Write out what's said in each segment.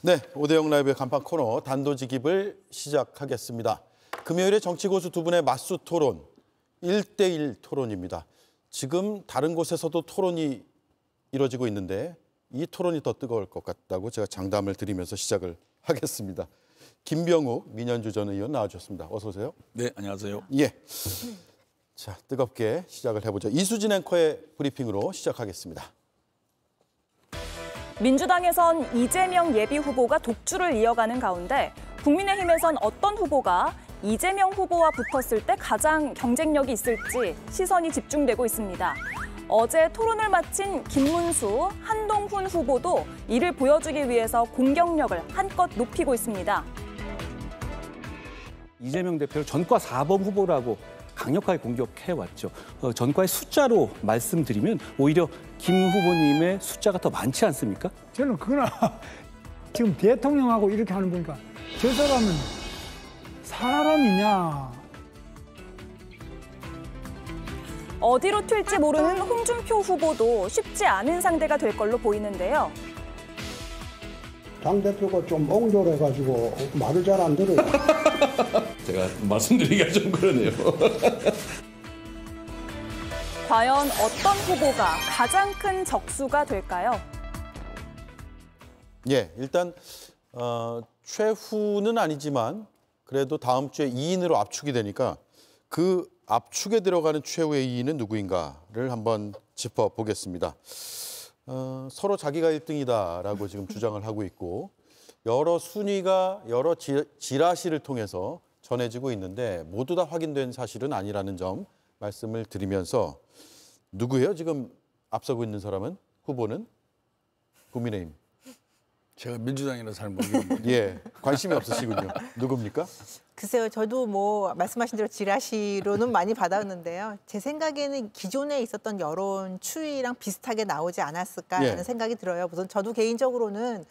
네, 오대영 라이브의 간판 코너 단도직입을 시작하겠습니다. 금요일에 정치고수 두 분의 맞수 토론, 1대1 토론입니다. 지금 다른 곳에서도 토론이 이루어지고 있는데 이 토론이 더 뜨거울 것 같다고 제가 장담을 드리면서 시작을 하겠습니다. 김병욱 민현주 전 의원 나와주셨습니다. 어서 오세요. 네, 안녕하세요. 예. 자, 뜨겁게 시작을 해보죠. 이수진 앵커의 브리핑으로 시작하겠습니다. 민주당에선 이재명 예비후보가 독주를 이어가는 가운데 국민의힘에선 어떤 후보가 이재명 후보와 붙었을 때 가장 경쟁력이 있을지 시선이 집중되고 있습니다. 어제 토론을 마친 김문수, 한동훈 후보도 이를 보여주기 위해서 공격력을 한껏 높이고 있습니다. 이재명 대표를 전과 4번 후보라고 강력하게 공격해왔죠. 전과의 숫자로 말씀드리면 오히려 김 후보님의 숫자가 더 많지 않습니까? 저는 그거나 지금 대통령하고 이렇게 하는 보니까 저 사람은 사람이냐. 어디로 튈지 모르는 홍준표 후보도 쉽지 않은 상대가 될 걸로 보이는데요. 당대표가 좀 옹졸해가지고 말을 잘 안 들어요. 제가 말씀드리기가 좀 그러네요. 과연 어떤 후보가 가장 큰 적수가 될까요? 예, 일단 최후는 아니지만 그래도 다음 주에 2인으로 압축이 되니까 그 압축에 들어가는 최후의 2인은 누구인가를 한번 짚어보겠습니다. 서로 자기가 1등이다라고 지금 주장을 하고 있고 여러 순위가 여러 지라시를 통해서 전해지고 있는데 모두 다 확인된 사실은 아니라는 점 말씀을 드리면서 누구예요? 지금 앞서고 있는 사람은? 후보는? 국민의힘. 제가 민주당이라서 잘 모르겠는데. 예, 관심이 없으시군요. 누굽니까? 글쎄요, 저도 뭐 말씀하신 대로 지라시로는 많이 받았는데요. 제 생각에는 기존에 있었던 여론 추이랑 비슷하게 나오지 않았을까라는 생각이 들어요. 우선 저도 개인적으로는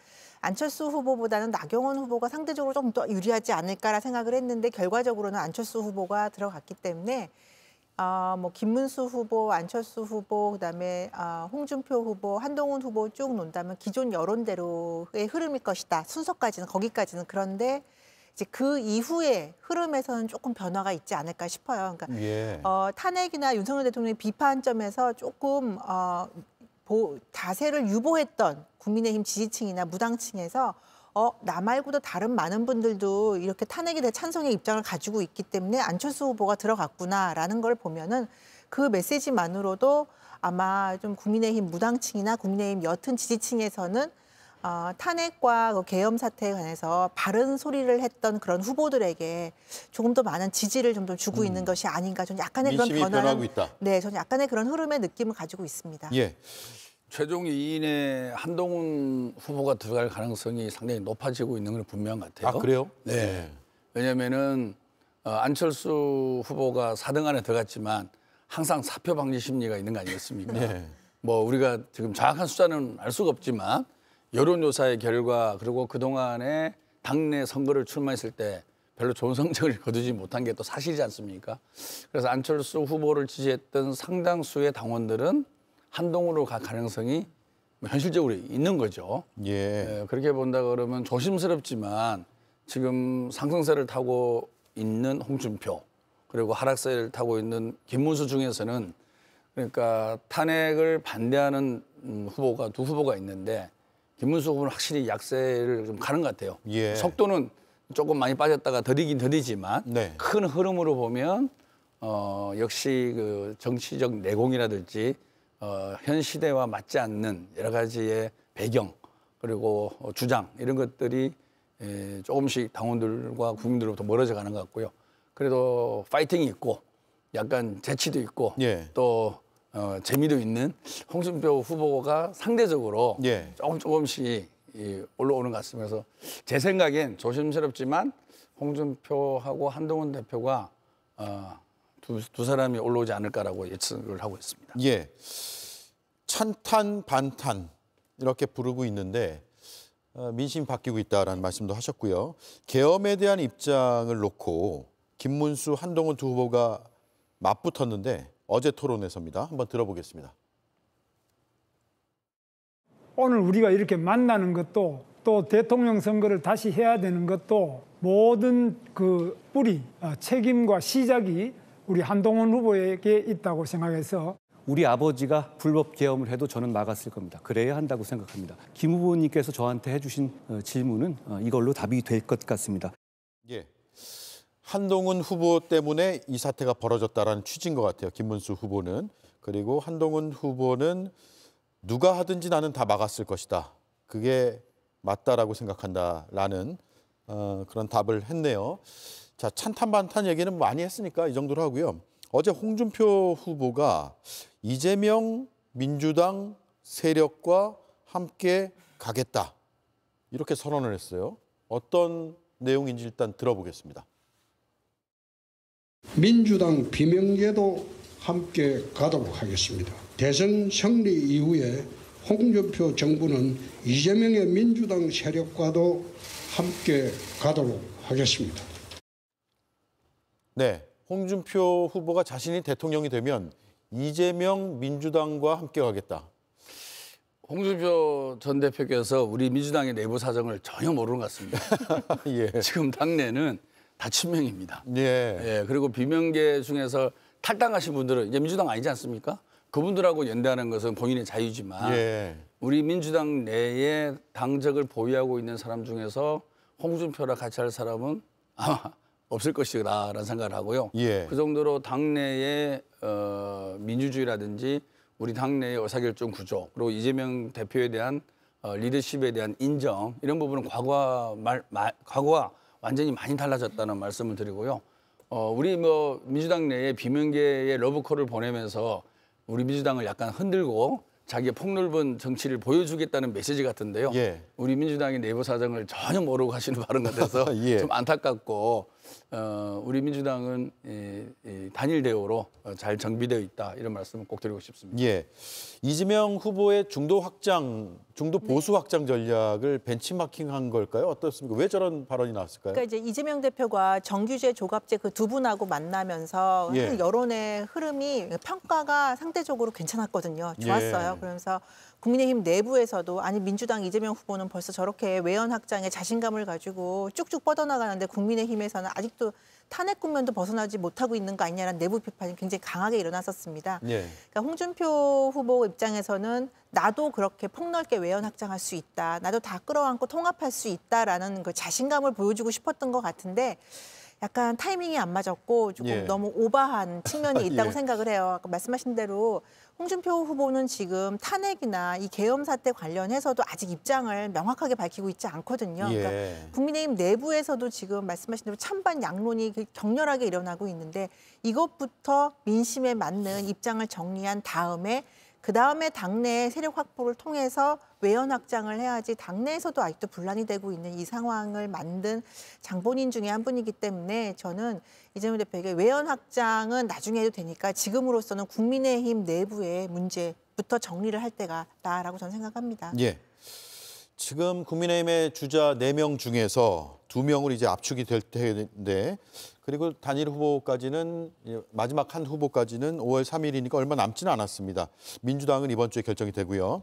안철수 후보보다는 나경원 후보가 상대적으로 좀 더 유리하지 않을까라 생각을 했는데 결과적으로는 안철수 후보가 들어갔기 때문에 뭐 김문수 후보, 안철수 후보, 그다음에 홍준표 후보, 한동훈 후보 쭉 논다면 기존 여론대로의 흐름일 것이다. 순서까지는 거기까지는. 그런데 이제 그 이후의 흐름에서는 조금 변화가 있지 않을까 싶어요. 그러니까 탄핵이나 윤석열 대통령의 비판점에서 조금 자세를 유보했던 국민의힘 지지층이나 무당층에서 나 말고도 다른 많은 분들도 이렇게 탄핵에 대해 찬성의 입장을 가지고 있기 때문에 안철수 후보가 들어갔구나라는 걸 보면은 그 메시지만으로도 아마 좀 국민의힘 무당층이나 국민의힘 옅은 지지층에서는 탄핵과 그 계엄 사태에 관해서 바른 소리를 했던 그런 후보들에게 조금 더 많은 지지를 좀 더 주고 있는 것이 아닌가. 저는 약간의 그런 변화하고 있다. 네, 저는 약간의 그런 흐름의 느낌을 가지고 있습니다. 예. 최종 2인에 한동훈 후보가 들어갈 가능성이 상당히 높아지고 있는 건 분명한 것 같아요. 아, 그래요? 네. 왜냐면은 안철수 후보가 4등 안에 들어갔지만 항상 사표 방지 심리가 있는 거 아니겠습니까? 네. 뭐 우리가 지금 정확한 숫자는 알 수가 없지만 여론조사의 결과 그리고 그동안에 당내 선거를 출마했을 때 별로 좋은 성적을 거두지 못한 게 또 사실이지 않습니까? 그래서 안철수 후보를 지지했던 상당수의 당원들은 한동훈으로 갈 가능성이 현실적으로 있는 거죠. 예. 그렇게 본다 그러면 조심스럽지만 지금 상승세를 타고 있는 홍준표 그리고 하락세를 타고 있는 김문수 중에서는 그러니까 탄핵을 반대하는 후보가 두 후보가 있는데 김문수 후보는 확실히 약세를 좀 가는 것 같아요. 예. 속도는 조금 많이 빠졌다가 더디긴 더디지만 큰 흐름으로 보면 역시 그 정치적 내공이라든지 현 시대와 맞지 않는 여러 가지의 배경 그리고 주장 이런 것들이 조금씩 당원들과 국민들로부터 멀어져 가는 것 같고요. 그래도 파이팅이 있고 약간 재치도 있고 또 재미도 있는 홍준표 후보가 상대적으로 조금씩 올라오는 것 같습니다. 그래서 제 생각엔 조심스럽지만 홍준표하고 한동훈 대표가 두 사람이 올라오지 않을까라고 예측을 하고 있습니다. 예, 찬탄 반탄 이렇게 부르고 있는데 민심이 바뀌고 있다라는 말씀도 하셨고요. 계엄에 대한 입장을 놓고 김문수, 한동훈 두 후보가 맞붙었는데 어제 토론에서입니다. 한번 들어보겠습니다. 오늘 우리가 이렇게 만나는 것도 또 대통령 선거를 다시 해야 되는 것도 모든 그 뿌리, 책임과 시작이 우리 한동훈 후보에게 있다고 생각해서 우리 아버지가 불법 계엄을 해도 저는 막았을 겁니다. 그래야 한다고 생각합니다. 김 후보님께서 저한테 해주신 질문은 이걸로 답이 될 것 같습니다. 예, 한동훈 후보 때문에 이 사태가 벌어졌다라는 취지인 것 같아요. 김문수 후보는. 그리고 한동훈 후보는 누가 하든지 나는 다 막았을 것이다. 그게 맞다라고 생각한다라는 그런 답을 했네요. 자, 찬탄반탄 얘기는 많이 했으니까 이 정도로 하고요. 어제 홍준표 후보가 이재명 민주당 세력과 함께 가겠다. 이렇게 선언을 했어요. 어떤 내용인지 일단 들어보겠습니다. 민주당 비명계도 함께 가도록 하겠습니다. 대선胜利 이후에 홍준표 정부는 이재명의 민주당 세력과도 함께 가도록 하겠습니다. 네, 홍준표 후보가 자신이 대통령이 되면 이재명 민주당과 함께 가겠다. 홍준표 전 대표께서 우리 민주당의 내부 사정을 전혀 모르는 것 같습니다. 예. 지금 당내는 다 친명입니다. 예. 예, 그리고 비명계 중에서 탈당하신 분들은 이제 민주당 아니지 않습니까? 그분들하고 연대하는 것은 본인의 자유지만 예. 우리 민주당 내에 당적을 보유하고 있는 사람 중에서 홍준표랑 같이 할 사람은 아마 없을 것이라는 생각을 하고요. 예. 그 정도로 당내의 민주주의라든지 우리 당내의 의사결정 구조 그리고 이재명 대표에 대한 리더십에 대한 인정 이런 부분은 과거와 완전히 많이 달라졌다는 말씀을 드리고요. 우리 민주당 내에 비명계의 러브콜을 보내면서 우리 민주당을 약간 흔들고 자기의 폭넓은 정치를 보여주겠다는 메시지 같은데요. 예. 우리 민주당의 내부 사정을 전혀 모르고 하시는 발언 같아서 예. 좀 안타깝고 우리 민주당은 단일 대우로 잘 정비되어 있다 이런 말씀을 꼭 드리고 싶습니다. 예. 이재명 후보의 중도 보수 확장 전략을 벤치마킹한 걸까요? 어떻습니까? 왜 저런 발언이 나왔을까요? 그러니까 이제 이재명 대표가 정규제, 조갑제 그 두 분하고 만나면서 예. 여론의 흐름이 평가가 상대적으로 괜찮았거든요. 좋았어요. 예. 그러면서 국민의힘 내부에서도 아니 민주당 이재명 후보는 벌써 저렇게 외연 확장에 자신감을 가지고 쭉쭉 뻗어나가는데 국민의힘에서는 아직도 탄핵 국면도 벗어나지 못하고 있는 거 아니냐는 내부 비판이 굉장히 강하게 일어났었습니다. 예. 그러니까 홍준표 후보 입장에서는 나도 그렇게 폭넓게 외연 확장할 수 있다. 나도 다 끌어안고 통합할 수 있다라는 그 자신감을 보여주고 싶었던 것 같은데 약간 타이밍이 안 맞았고 조금 예. 너무 오버한 측면이 있다고 예. 생각을 해요. 아까 말씀하신 대로 홍준표 후보는 지금 탄핵이나 이 계엄 사태 관련해서도 아직 입장을 명확하게 밝히고 있지 않거든요. 예. 그러니까 국민의힘 내부에서도 지금 말씀하신 대로 찬반 양론이 격렬하게 일어나고 있는데 이것부터 민심에 맞는 입장을 정리한 다음에 그다음에 당내 세력 확보를 통해서 외연 확장을 해야지 당내에서도 아직도 분란이 되고 있는 이 상황을 만든 장본인 중에 한 분이기 때문에 저는 이재명 대표에게 외연 확장은 나중에 해도 되니까 지금으로서는 국민의힘 내부의 문제부터 정리를 할 때가 나라고 저는 생각합니다. 예. 지금 국민의힘의 주자 4명 중에서 2명을 이제 압축이 될 텐데 그리고 단일 후보까지는 마지막 한 후보까지는 5월 3일이니까 얼마 남지는 않았습니다. 민주당은 이번 주에 결정이 되고요.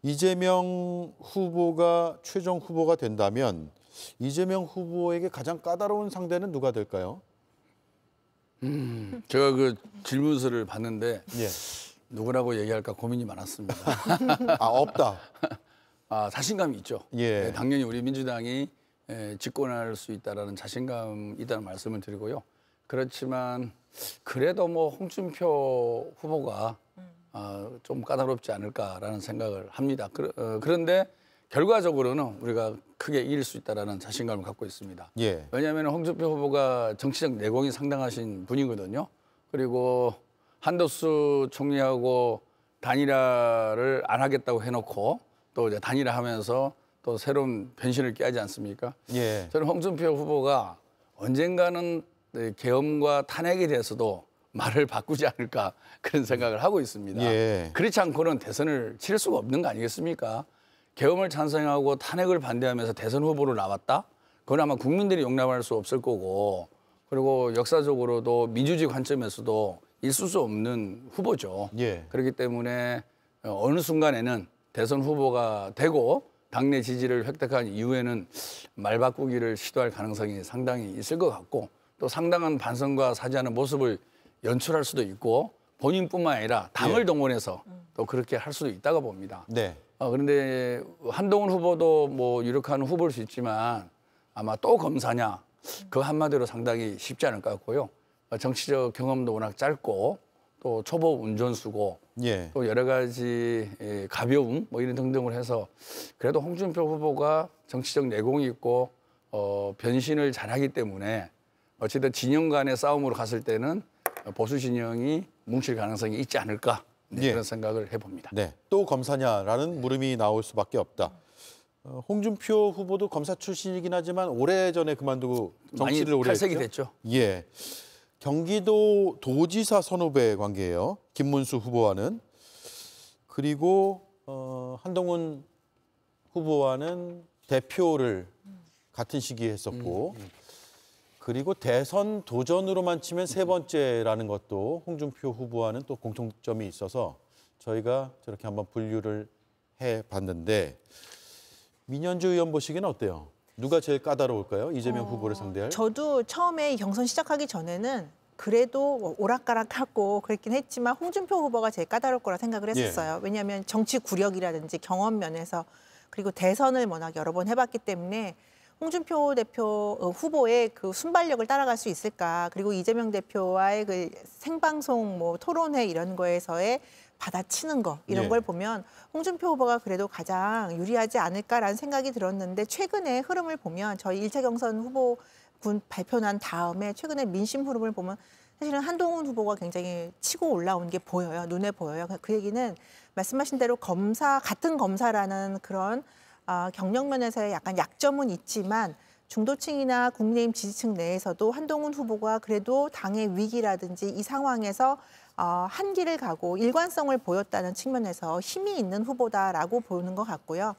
이재명 후보가 최종 후보가 된다면 이재명 후보에게 가장 까다로운 상대는 누가 될까요? 제가 그 질문서를 봤는데 예. 누구라고 얘기할까 고민이 많았습니다. 아, 없다. 자신감이 있죠. 예. 네, 당연히 우리 민주당이 집권할 수 있다라는 자신감이 있다는 말씀을 드리고요. 그렇지만 그래도 뭐 홍준표 후보가 좀 까다롭지 않을까라는 생각을 합니다. 그런데 결과적으로는 우리가 크게 이길 수 있다라는 자신감을 갖고 있습니다. 예. 왜냐하면 홍준표 후보가 정치적 내공이 상당하신 분이거든요. 그리고 한덕수 총리하고 단일화를 안 하겠다고 해놓고 또 이제 단일화하면서 또 새로운 변신을 깨하지 않습니까? 예. 저는 홍준표 후보가 언젠가는 계엄과 탄핵에 대해서도 말을 바꾸지 않을까 그런 생각을 하고 있습니다. 예. 그렇지 않고는 대선을 치를 수가 없는 거 아니겠습니까? 계엄을 찬성하고 탄핵을 반대하면서 대선 후보로 나왔다? 그건 아마 국민들이 용납할 수 없을 거고 그리고 역사적으로도 민주주의 관점에서도 있을 수 없는 후보죠. 예. 그렇기 때문에 어느 순간에는 대선 후보가 되고 당내 지지를 획득한 이후에는 말 바꾸기를 시도할 가능성이 상당히 있을 것 같고 또 상당한 반성과 사죄하는 모습을 연출할 수도 있고 본인뿐만 아니라 당을 동원해서 또 그렇게 할 수도 있다고 봅니다. 네. 그런데 한동훈 후보도 뭐 유력한 후보일 수 있지만 아마 또 검사냐 그 한마디로 상당히 쉽지 않을 것 같고요. 정치적 경험도 워낙 짧고 또 초보 운전수고 예. 또 여러 가지 가벼움 뭐 이런 등등을 해서 그래도 홍준표 후보가 정치적 내공이 있고 변신을 잘하기 때문에 어쨌든 진영 간의 싸움으로 갔을 때는 보수 진영이 뭉칠 가능성이 있지 않을까 네, 예. 그런 생각을 해봅니다. 네. 또 검사냐라는 물음이 나올 수밖에 없다. 홍준표 후보도 검사 출신이긴 하지만 오래전에 그만두고 정치를 오래 탈색이 했죠. 됐죠. 예. 경기도 도지사 선후배 관계예요. 김문수 후보와는. 그리고 한동훈 후보와는 대표를 같은 시기에 했었고 그리고 대선 도전으로만 치면 세 번째라는 것도 홍준표 후보와는 또 공통점이 있어서 저희가 저렇게 한번 분류를 해봤는데 민현주 의원 보시기는 어때요? 누가 제일 까다로울까요? 이재명 후보를 상대할? 저도 처음에 이 경선 시작하기 전에는 그래도 오락가락하고 그랬긴 했지만 홍준표 후보가 제일 까다로울 거라 생각을 했었어요. 왜냐하면 정치 구력이라든지 경험 면에서 그리고 대선을 워낙 여러 번 해봤기 때문에 홍준표 대표 후보의 그 순발력을 따라갈 수 있을까. 그리고 이재명 대표와의 그 생방송 뭐 토론회 이런 거에서의 받아치는 거 이런 걸 보면 홍준표 후보가 그래도 가장 유리하지 않을까라는 생각이 들었는데 최근에 흐름을 보면 저희 1차 경선 후보군 발표 난 다음에 최근에 민심 흐름을 보면 사실은 한동훈 후보가 굉장히 치고 올라온 게 보여요. 눈에 보여요. 그 얘기는 말씀하신 대로 같은 검사라는 그런 경력 면에서의 약간 약점은 있지만 중도층이나 국민의힘 지지층 내에서도 한동훈 후보가 그래도 당의 위기라든지 이 상황에서 한기를 가고 일관성을 보였다는 측면에서 힘이 있는 후보다라고 보는 것 같고요.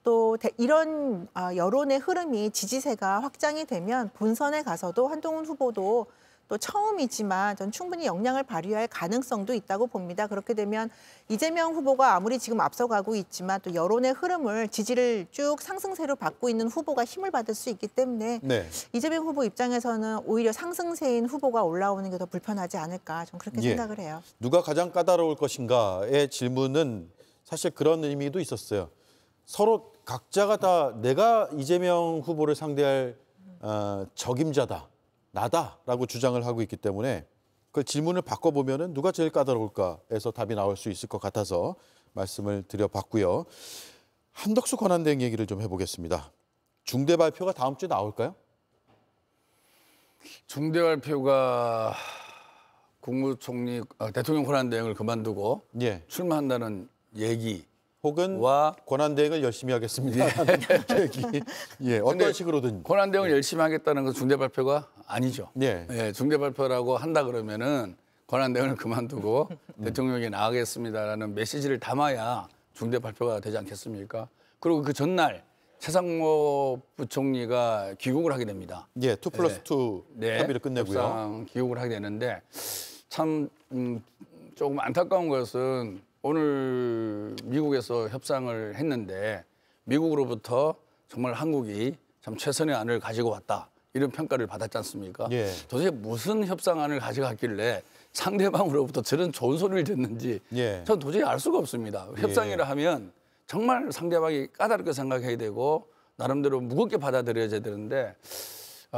또 이런 여론의 흐름이 지지세가 확장이 되면 본선에 가서도 한동훈 후보도 또 처음이지만 전 충분히 역량을 발휘할 가능성도 있다고 봅니다. 그렇게 되면 이재명 후보가 아무리 지금 앞서가고 있지만 또 여론의 흐름을 지지를 쭉 상승세로 받고 있는 후보가 힘을 받을 수 있기 때문에 이재명 후보 입장에서는 오히려 상승세인 후보가 올라오는 게 더 불편하지 않을까 좀 그렇게 생각을 해요. 누가 가장 까다로울 것인가의 질문은 사실 그런 의미도 있었어요. 서로 각자가 다 내가 이재명 후보를 상대할 적임자다. 나다라고 주장을 하고 있기 때문에 그 질문을 바꿔보면은 누가 제일 까다로울까에서 답이 나올 수 있을 것 같아서 말씀을 드려봤고요. 한덕수 권한대행 얘기를 좀 해보겠습니다. 중대 발표가 다음 주에 나올까요? 중대 발표가 국무총리 대통령 권한대행을 그만두고 출마한다는 얘기 혹은 권한대행을 열심히 하겠습니다. 얘기. 어떤 식으로든. 권한대행을 열심히 하겠다는 건 중대 발표가 아니죠. 중대 발표라고 한다 그러면은 권한대행을 그만두고 대통령에게 나가겠습니다라는 메시지를 담아야 중대 발표가 되지 않겠습니까? 그리고 그 전날 최상목 부총리가 귀국을 하게 됩니다. 2+2 합의를 끝내고요. 귀국을 하게 되는데 참 조금 안타까운 것은 오늘 미국에서 협상을 했는데 미국으로부터 정말 한국이 참 최선의 안을 가지고 왔다. 이런 평가를 받았지 않습니까? 도대체 무슨 협상안을 가져갔길래 상대방으로부터 저런 좋은 소리를 듣는지 전 도저히 알 수가 없습니다. 협상이라 하면 정말 상대방이 까다롭게 생각해야 되고 나름대로 무겁게 받아들여져야 되는데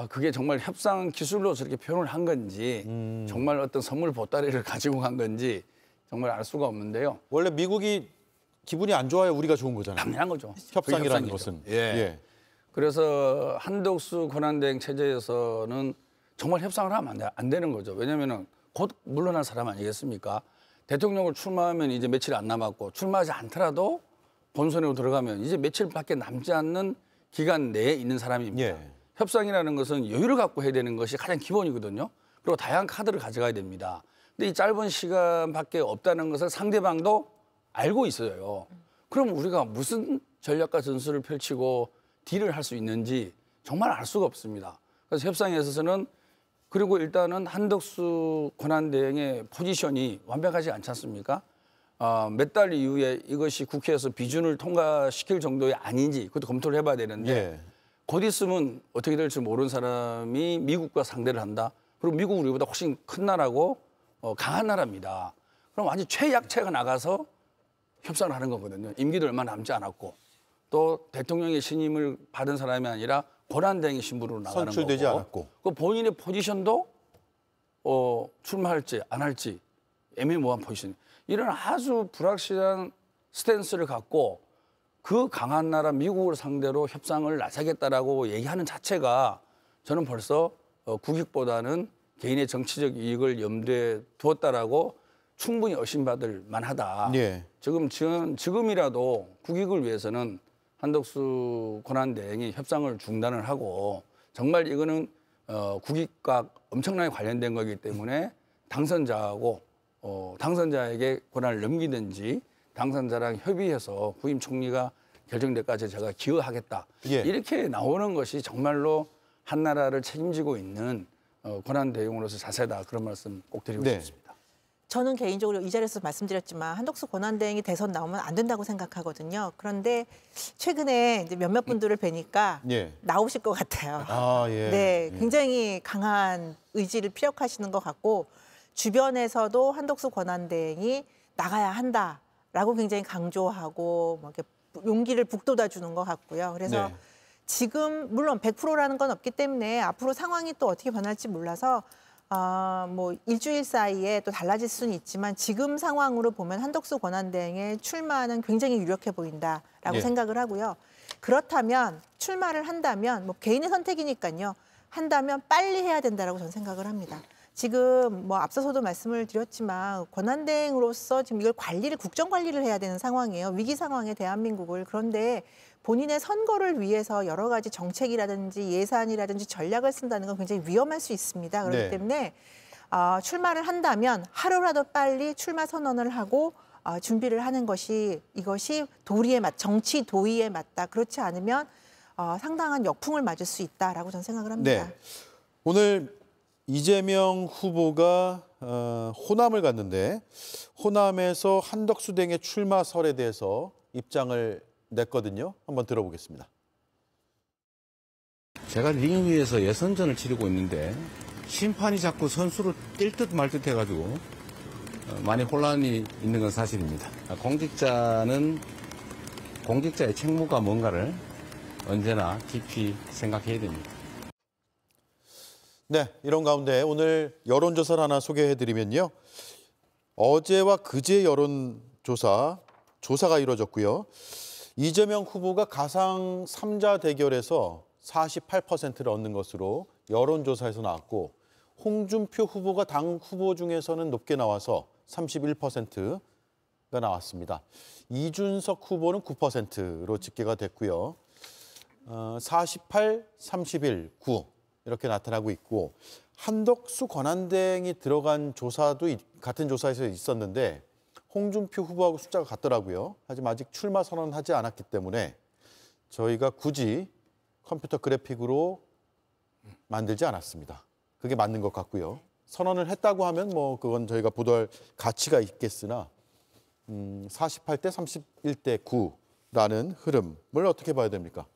그게 정말 협상 기술로 저렇게 표현을 한 건지 정말 어떤 선물 보따리를 가지고 간 건지 정말 알 수가 없는데요. 원래 미국이 기분이 안 좋아야 우리가 좋은 거잖아요. 당연한 거죠. 협상이라는 것은. 그래서 한덕수 권한대행 체제에서는 정말 협상을 하면 안 되는 거죠. 왜냐하면 곧 물러날 사람 아니겠습니까? 대통령을 출마하면 이제 며칠 안 남았고 출마하지 않더라도 본선으로 들어가면 이제 며칠밖에 남지 않는 기간 내에 있는 사람입니다. 협상이라는 것은 여유를 갖고 해야 되는 것이 가장 기본이거든요. 그리고 다양한 카드를 가져가야 됩니다. 근데 이 짧은 시간밖에 없다는 것을 상대방도 알고 있어요. 그럼 우리가 무슨 전략과 전술을 펼치고 딜을 할 수 있는지 정말 알 수가 없습니다. 그래서 협상에 있어서는 그리고 일단은 한덕수 권한대행의 포지션이 완벽하지 않지 않습니까? 몇 달 이후에 이것이 국회에서 비준을 통과시킬 정도의 아닌지 그것도 검토를 해봐야 되는데 예. 곧 있으면 어떻게 될지 모르는 사람이 미국과 상대를 한다. 그리고 미국은 우리보다 훨씬 큰 나라고 강한 나라입니다. 그럼 완전 최약체가 나가서 협상을 하는 거거든요. 임기도 얼마 남지 않았고 또 대통령의 신임을 받은 사람이 아니라 권한대행의 신분으로 나가는 선출되지 거고 않았고. 그 본인의 포지션도 출마할지 안 할지 애매모호한 포지션. 이런 아주 불확실한 스탠스를 갖고 그 강한 나라 미국을 상대로 협상을 나서겠다라고 얘기하는 자체가 저는 벌써 국익보다는 개인의 정치적 이익을 염두에 두었다라고 충분히 의심받을 만하다. 예. 지금이라도 국익을 위해서는 한덕수 권한대행이 협상을 중단을 하고 정말 이거는 국익과 엄청나게 관련된 거기 때문에 당선자하고 당선자에게 권한을 넘기든지 당선자랑 협의해서 부임 총리가 결정될 때까지 제가 기여하겠다. 예. 이렇게 나오는 것이 정말로 한 나라를 책임지고 있는 권한대행으로서 자세다. 그런 말씀 꼭 드리고 네. 싶습니다. 저는 개인적으로 이 자리에서 말씀드렸지만 한덕수 권한대행이 대선 나오면 안 된다고 생각하거든요. 그런데 최근에 이제 몇몇 분들을 뵈니까 예. 나오실 것 같아요. 아, 예. 네, 예. 굉장히 강한 의지를 피력하시는 것 같고 주변에서도 한덕수 권한대행이 나가야 한다라고 굉장히 강조하고 뭐 이렇게 용기를 북돋아 주는 것 같고요. 그래서 네. 지금 물론 100%라는 건 없기 때문에 앞으로 상황이 또 어떻게 변할지 몰라서 뭐 일주일 사이에 또 달라질 수는 있지만 지금 상황으로 보면 한덕수 권한대행의 출마는 굉장히 유력해 보인다라고 예. 생각을 하고요. 그렇다면 출마를 한다면 뭐 개인의 선택이니까요. 한다면 빨리 해야 된다라고 저는 생각을 합니다. 지금 뭐 앞서서도 말씀을 드렸지만 권한대행으로서 지금 이걸 국정 관리를 해야 되는 상황이에요. 위기 상황에 대한민국을. 그런데 본인의 선거를 위해서 여러 가지 정책이라든지 예산이라든지 전략을 쓴다는 건 굉장히 위험할 수 있습니다. 그렇기 네. 때문에 출마를 한다면 하루라도 빨리 출마 선언을 하고 준비를 하는 것이 이것이 정치 도의에 맞다. 그렇지 않으면 상당한 역풍을 맞을 수 있다라고 저는 생각을 합니다. 네. 오늘 이재명 후보가 호남을 갔는데 호남에서 한덕수 등의 출마설에 대해서 입장을 냈거든요. 한번 들어보겠습니다. 제가 링 위에서 예선전을 치르고 있는데 심판이 자꾸 선수를 뛸 듯 말 듯 해가지고 많이 혼란이 있는 건 사실입니다. 공직자의 책무가 뭔가를 언제나 깊이 생각해야 됩니다. 네, 이런 가운데 오늘 여론조사를 하나 소개해드리면요. 어제와 그제 조사가 이루어졌고요. 이재명 후보가 가상 3자 대결에서 48%를 얻는 것으로 여론조사에서 나왔고 홍준표 후보가 당 후보 중에서는 높게 나와서 31%가 나왔습니다. 이준석 후보는 9%로 집계가 됐고요. 48, 31, 9 이렇게 나타나고 있고 한덕수 권한대행이 들어간 조사도 같은 조사에서 있었는데 홍준표 후보하고 숫자가 같더라고요. 하지만 아직 출마 선언하지 않았기 때문에 저희가 굳이 컴퓨터 그래픽으로 만들지 않았습니다. 그게 맞는 것 같고요. 선언을 했다고 하면 뭐 그건 저희가 보도할 가치가 있겠으나 48대 31대 9라는 흐름을 어떻게 봐야 됩니까?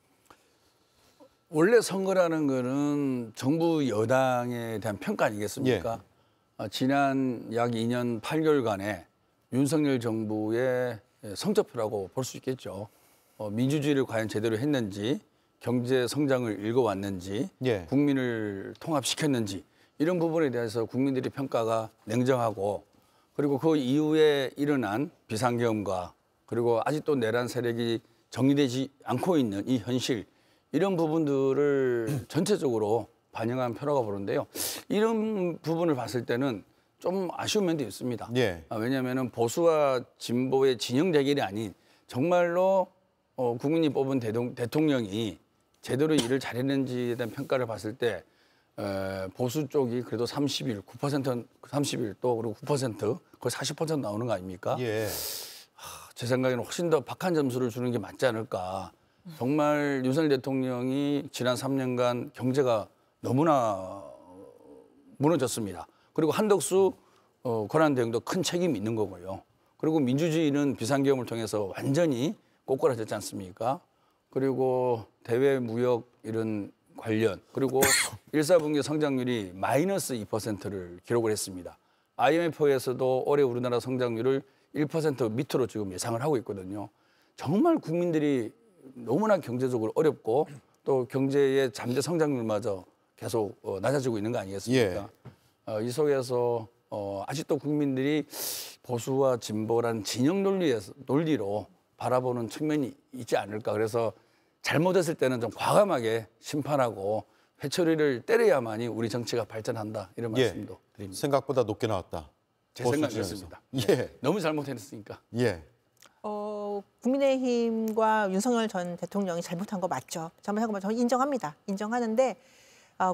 원래 선거라는 거는 정부 여당에 대한 평가 아니겠습니까? 지난 약 2년 8개월간의 윤석열 정부의 성적표라고 볼 수 있겠죠. 민주주의를 과연 제대로 했는지, 경제 성장을 읽어왔는지, 국민을 통합시켰는지 이런 부분에 대해서 국민들의 평가가 냉정하고 그리고 그 이후에 일어난 비상계엄과 그리고 아직도 내란 세력이 정리되지 않고 있는 이 현실 이런 부분들을 전체적으로 반영한 표라고 보는데요. 이런 부분을 봤을 때는 좀 아쉬운 면도 있습니다. 왜냐하면 보수와 진보의 진영 대결이 아닌 정말로 국민이 뽑은 대통령이 제대로 일을 잘했는지에 대한 평가를 봤을 때 보수 쪽이 그래도 31, 9%, 31도 그리고 9% 거의 40% 나오는 거 아닙니까? 제 생각에는 훨씬 더 박한 점수를 주는 게 맞지 않을까. 정말 윤석열 대통령이 지난 3년간 경제가 너무나 무너졌습니다. 그리고 한덕수 권한대행도 큰 책임이 있는 거고요. 그리고 민주주의는 비상계엄을 통해서 완전히 꼬꾸라졌지 않습니까? 그리고 대외 무역 이런 관련 그리고 1사분기 성장률이 마이너스 2%를 기록을 했습니다. IMF에서도 올해 우리나라 성장률을 1% 밑으로 지금 예상을 하고 있거든요. 정말 국민들이 너무나 경제적으로 어렵고 또 경제의 잠재 성장률마저 계속 낮아지고 있는 거 아니겠습니까? 예. 이 속에서 아직도 국민들이 보수와 진보란 진영 논리로 바라보는 측면이 있지 않을까. 그래서 잘못했을 때는 좀 과감하게 심판하고 회초리를 때려야만이 우리 정치가 발전한다. 이런 말씀도 드립니다. 생각보다 높게 나왔다. 제 생각이었습니다. 예. 너무 잘못했으니까. 예. 국민의힘과 윤석열 전 대통령이 잘못한 거 맞죠. 잘못한 거 저는 인정합니다. 인정하는데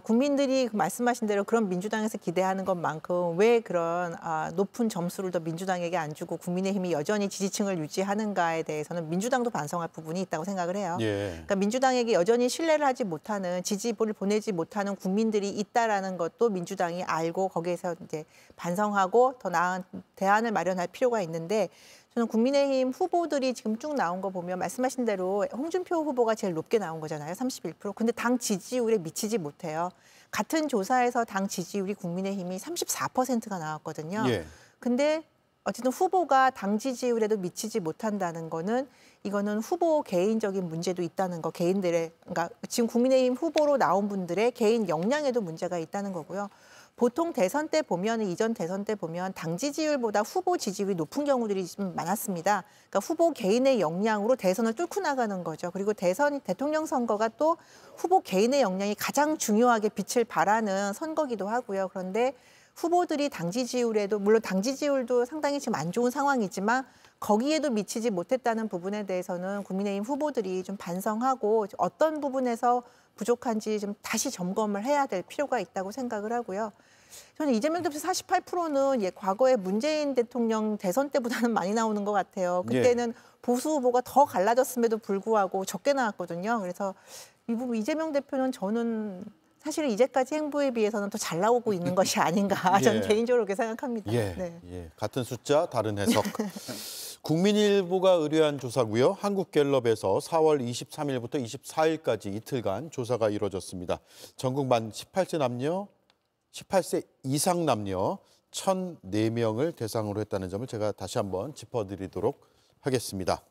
국민들이 말씀하신 대로 그런 민주당에서 기대하는 것만큼 왜 그런 높은 점수를 더 민주당에게 안 주고 국민의힘이 여전히 지지층을 유지하는가에 대해서는 민주당도 반성할 부분이 있다고 생각을 해요. 예. 그러니까 민주당에게 여전히 신뢰를 하지 못하는 지지를 보내지 못하는 국민들이 있다라는 것도 민주당이 알고 거기에서 이제 반성하고 더 나은 대안을 마련할 필요가 있는데 저는 국민의힘 후보들이 지금 쭉 나온 거 보면 말씀하신 대로 홍준표 후보가 제일 높게 나온 거잖아요. 31%. 근데 당 지지율에 미치지 못해요. 같은 조사에서 당 지지율이 국민의힘이 34%가 나왔거든요. 예. 근데 어쨌든 후보가 당 지지율에도 미치지 못한다는 거는 이거는 후보 개인적인 문제도 있다는 거, 개인들의 그러니까 지금 국민의힘 후보로 나온 분들의 개인 역량에도 문제가 있다는 거고요. 보통 대선 때 보면 이전 대선 때 보면 당 지지율보다 후보 지지율이 높은 경우들이 좀 많았습니다. 그러니까 후보 개인의 역량으로 대선을 뚫고 나가는 거죠. 그리고 대통령 선거가 또 후보 개인의 역량이 가장 중요하게 빛을 발하는 선거기도 하고요. 그런데 후보들이 당 지지율에도 물론 당 지지율도 상당히 지금 안 좋은 상황이지만 거기에도 미치지 못했다는 부분에 대해서는 국민의힘 후보들이 좀 반성하고 어떤 부분에서 부족한지 좀 다시 점검을 해야 될 필요가 있다고 생각을 하고요. 저는 이재명 대표 48%는 과거에 문재인 대통령 대선 때보다는 많이 나오는 것 같아요. 그때는 보수 후보가 더 갈라졌음에도 불구하고 적게 나왔거든요. 그래서 이 부분 이재명 대표는 저는 사실은 이제까지 행보에 비해서는 더 잘 나오고 있는 것이 아닌가 저는 개인적으로 그렇게 생각합니다. 같은 숫자 다른 해석. 국민일보가 의뢰한 조사고요. 한국갤럽에서 4월 23일부터 24일까지 이틀간 조사가 이루어졌습니다. 전국 만 18세 이상 남녀 1,004명을 대상으로 했다는 점을 제가 다시 한번 짚어드리도록 하겠습니다.